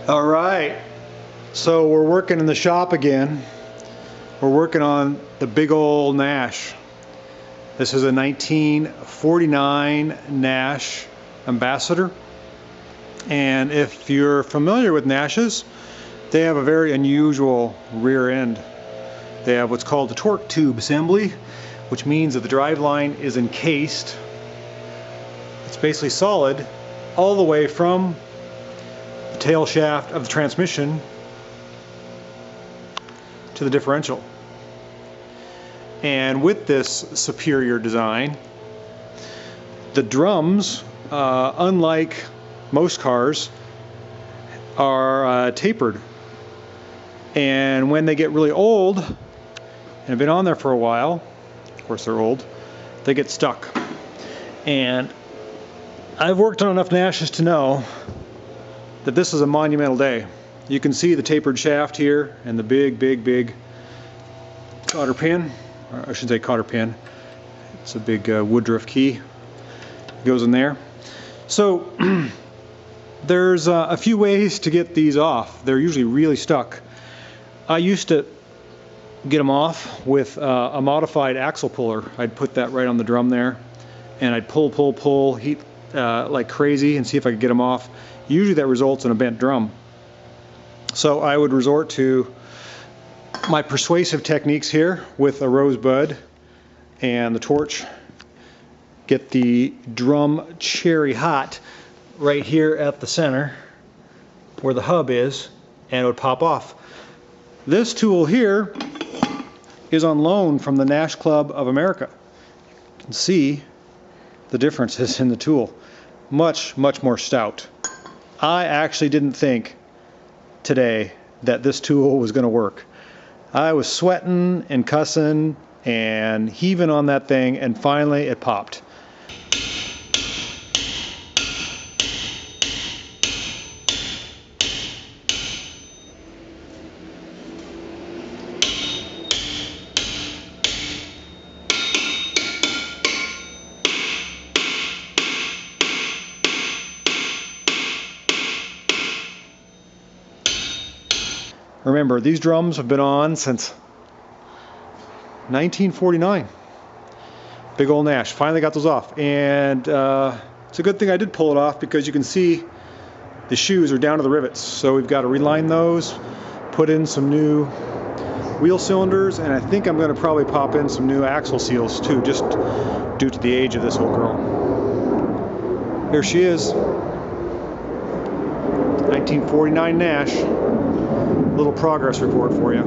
All right, so we're working in the shop again. We're working on the big old Nash. This is a 1949 Nash Ambassadoor. And if you're familiar with Nashes, they have a very unusual rear end. They have what's called the torque tube assembly, which means that the driveline is encased. It's basically solid all the way from the tail shaft of the transmission to the differential. And with this superior design, the drums, unlike most cars, are tapered. And when they get really old and have been on there for a while, of course they're old, they get stuck. And I've worked on enough Nashes to know that this is a monumental day. You can see the tapered shaft here and the big cotter pin. I should say cotter pin. It's a big Woodruff key. It goes in there. So there's a few ways to get these off. They're usually really stuck. I used to get them off with a modified axle puller. I'd put that right on the drum there, and I'd pull, heat like crazy and see if I could get them off. Usually that results in a bent drum. So I would resort to my persuasive techniques here with a rosebud and the torch. Get the drum cherry hot right here at the center where the hub is, and it would pop off. This tool here is on loan from the Nash Club of America. You can see the differences in the tool. Much more stout. I actually didn't think today that this tool was going to work. I was sweating and cussing and heaving on that thing, and finally it popped. Remember, these drums have been on since 1949. Big old Nash. Finally got those off. And it's a good thing I did pull it off, because you can see the shoes are down to the rivets. So we've got to reline those, put in some new wheel cylinders, and I think I'm going to probably pop in some new axle seals too, just due to the age of this old girl. Here she is. 1949 Nash. Little progress report for you.